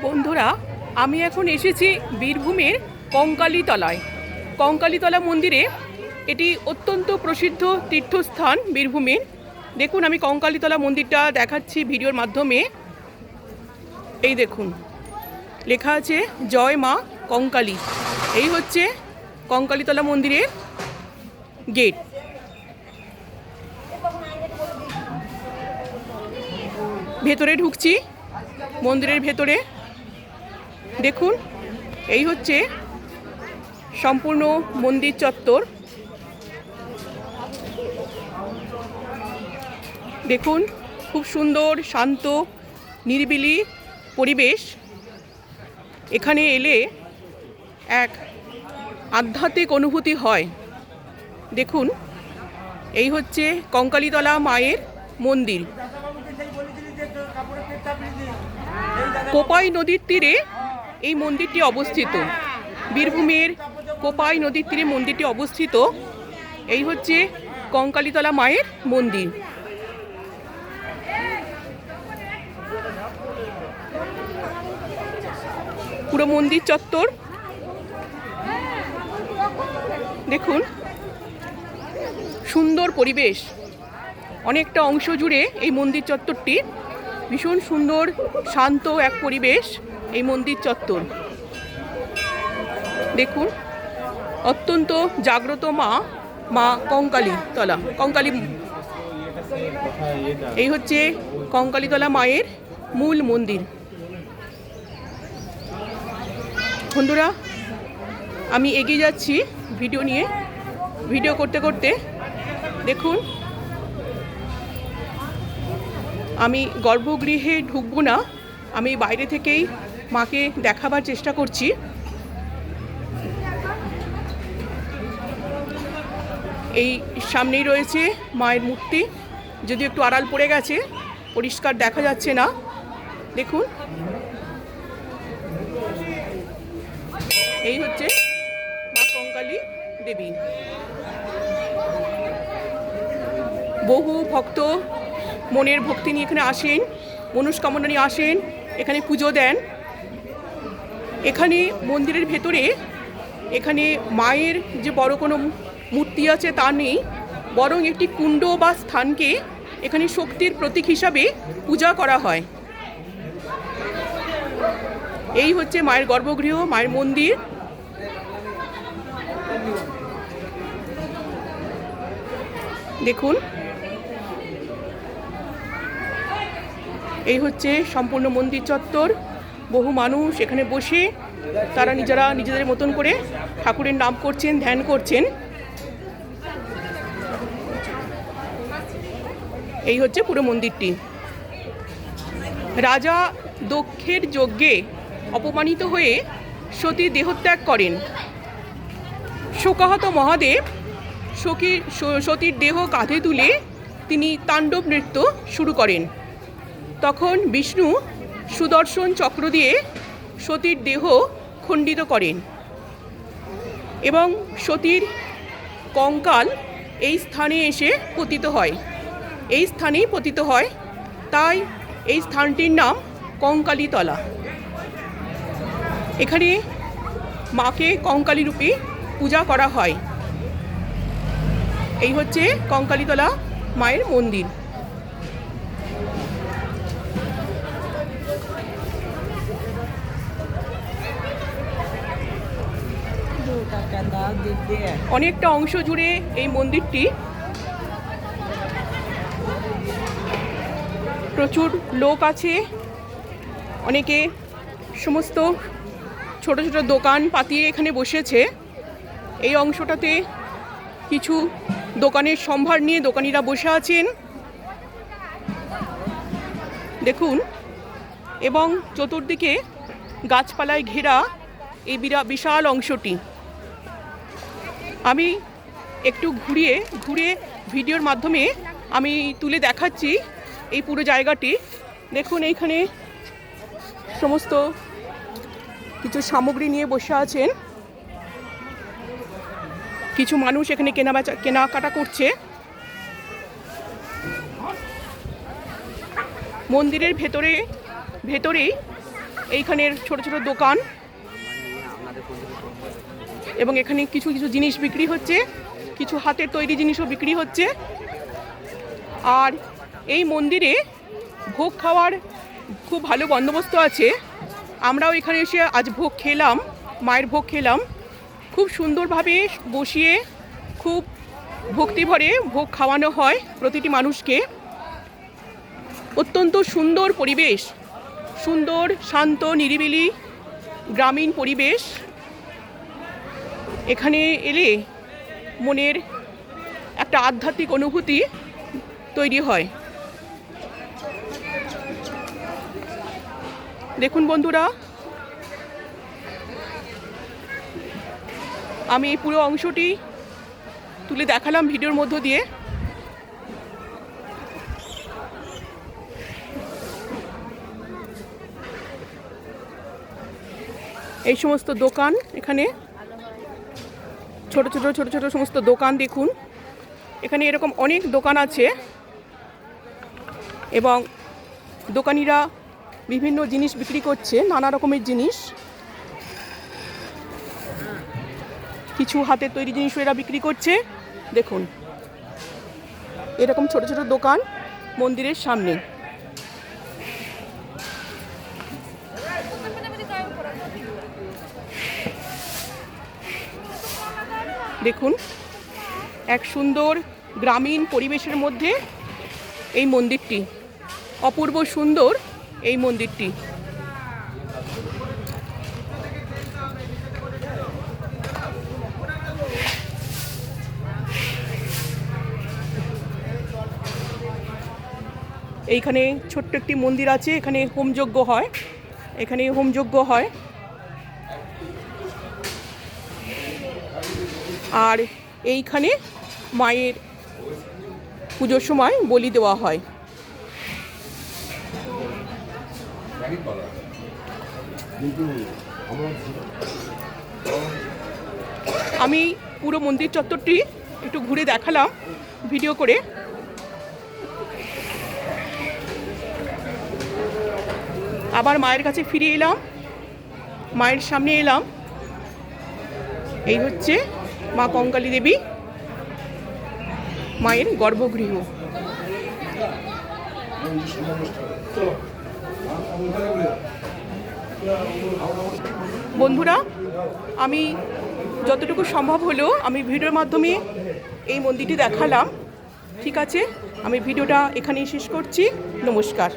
বন্ধুরা, আমি এখন এসেছি বীরভূমের কঙ্কালীতলায়। কঙ্কালীতলা মন্দিরে, এটি অত্যন্ত প্রসিদ্ধ তীর্থস্থান বীরভূমের। দেখুন, আমি কঙ্কালীতলা মন্দিরটা দেখাচ্ছি ভিডিওর মাধ্যমে। এই দেখুন, লেখা আছে জয় মা কঙ্কালী। এই হচ্ছে কঙ্কালীতলা মন্দিরের গেট। ভেতরে ঢুকছি, মন্দিরের ভেতরে। দেখুন, এই হচ্ছে সম্পূর্ণ মন্দির চত্বর। দেখুন, খুব সুন্দর, শান্ত, নিরিবিলি পরিবেশ। এখানে এলে এক আধ্যাত্মিক অনুভূতি হয়। দেখুন, এই হচ্ছে কঙ্কালীতলা মায়ের মন্দির। কোপাই নদীর তীরে এই মন্দিরটি অবস্থিত। বীরভূমের কোপাই নদীর তীরে মন্দিরটি অবস্থিত। এই হচ্ছে কঙ্কালীতলা মায়ের মন্দির। পুরো মন্দির চত্বর দেখুন, সুন্দর পরিবেশ। অনেকটা অংশ জুড়ে এই মন্দির চত্বরটি ভীষণ সুন্দর, শান্ত এক পরিবেশ। এই মন্দির চত্বর দেখুন, অত্যন্ত জাগ্রত মা কঙ্কালীতলা। এই হচ্ছে কঙ্কালীতলা মায়ের মূল মন্দির। বন্ধুরা, আমি এগিয়ে যাচ্ছি ভিডিও করতে করতে। দেখুন, আমি গর্ভগৃহে ঢুকবো না, আমি বাইরে থেকেই মাকে দেখাবার চেষ্টা করছি। এই সামনেই রয়েছে মায়ের মূর্তি, যদিও একটু আড়াল পড়ে গেছে, পরিষ্কার দেখা যাচ্ছে না। দেখুন, এই হচ্ছে মা কঙ্কালী দেবী। বহু ভক্ত মনের ভক্তি নিয়ে এখানে আসেন, মনস্কামনা নিয়ে আসেন, এখানে পুজো দেন। এখানে মন্দিরের ভেতরে এখানে মায়ের যে বড় কোনো মূর্তি আছে তা নেই, বরং একটি কুণ্ড বা স্থানকে এখানে শক্তির প্রতীক হিসাবে পূজা করা হয়। এই হচ্ছে মায়ের গর্ভগৃহ, মায়ের মন্দির। দেখুন, এই হচ্ছে সম্পূর্ণ মন্দির চত্বর। বহু মানুষ এখানে বসে তারা নিজেদের মতন করে ঠাকুরের নাম করছেন, ধ্যান করছেন। এই হচ্ছে পুরো মন্দিরটি। রাজা দক্ষের যজ্ঞে অপমানিত হয়ে সতীর দেহত্যাগ করেন। শোকাহত মহাদেব সতীর দেহ কাঁধে তুলে তিনি তাণ্ডব নৃত্য শুরু করেন। তখন বিষ্ণু সুদর্শন চক্র দিয়ে সতীর দেহ খণ্ডিত করেন এবং সতীর কঙ্কাল এই স্থানে এসে পতিত হয়। এই স্থানেই পতিত হয়, তাই এই স্থানটির নাম কঙ্কালীতলা। এখানে মাকে কঙ্কালী রূপে পূজা করা হয়। এই হচ্ছে কঙ্কালীতলা মায়ের মন্দির। অনেকটা অংশ জুড়ে এই মন্দিরটি। প্রচুর লোক আছে, অনেকে সমস্ত ছোট ছোট দোকান পাতিয়ে এখানে বসেছে। এই অংশটাতে কিছু দোকানের সম্ভার নিয়ে দোকানিরা বসে আছেন দেখুন, এবং চতুর্দিকে গাছপালায় ঘেরা এই বিশাল অংশটি। আমি একটু ঘুরে ভিডিওর মাধ্যমে আমি তুলে দেখাচ্ছি এই পুরো জায়গাটি। দেখুন, এইখানে সমস্ত কিছু সামগ্রী নিয়ে বসে আছেন। কিছু মানুষ এখানে কেনাকাটা করছে। মন্দিরের ভেতরেই এইখানের ছোট ছোট দোকান, এবং এখানে কিছু কিছু জিনিস বিক্রি হচ্ছে, কিছু হাতের তৈরি জিনিসও বিক্রি হচ্ছে। আর এই মন্দিরে ভোগ খাওয়ার খুব ভালো বন্দোবস্ত আছে। আমরাও এখানে এসে আজ ভোগ খেলাম, মায়ের ভোগ খেলাম। খুব সুন্দরভাবে বসিয়ে খুব ভক্তিভরে ভোগ খাওয়ানো হয় প্রতিটি মানুষকে। অত্যন্ত সুন্দর পরিবেশ, সুন্দর শান্ত নিরিবিলি গ্রামীণ পরিবেশ। এখানে এলে মনের একটা আধ্যাত্মিক অনুভূতি তৈরি হয়। দেখুন বন্ধুরা, আমি এই পুরো অংশটি তুলে দেখালাম ভিডিওর মধ্য দিয়ে। এই সমস্ত দোকান, এখানে ছোট ছোট ছোট ছোট সমস্ত দোকান দেখুন। এখানে এরকম অনেক দোকান আছে এবং দোকানিরা বিভিন্ন জিনিস বিক্রি করছে, নানা রকমের জিনিস। কিছু হাতের তৈরি জিনিসও এরা বিক্রি করছে। দেখুন এরকম ছোট ছোট দোকান মন্দিরের সামনে। দেখুন এক সুন্দর গ্রামীণ পরিবেশের মধ্যে এই মন্দিরটি, অপূর্ব সুন্দর এই মন্দিরটি। এইখানে ছোট্ট একটি মন্দির আছে, এখানে হোমযজ্ঞ হয়, এখানে হোমযজ্ঞ হয়। আর এইখানে মায়ের পুজোর সময় বলি দেওয়া হয়। আমি পুরো মন্দির চত্বরটি একটু ঘুরে দেখালাম ভিডিও করে। আবার মায়ের কাছে ফিরে এলাম, মায়ের সামনে এলাম। এই হচ্ছে মা কঙ্কালী দেবী, মায়ের গর্ভগৃহ। বন্ধুরা, আমি যতটুকু সম্ভব হলো আমি ভিডিওর মাধ্যমে এই মন্দিরটি দেখালাম। ঠিক আছে, আমি ভিডিওটা এখানেই শেষ করছি। নমস্কার।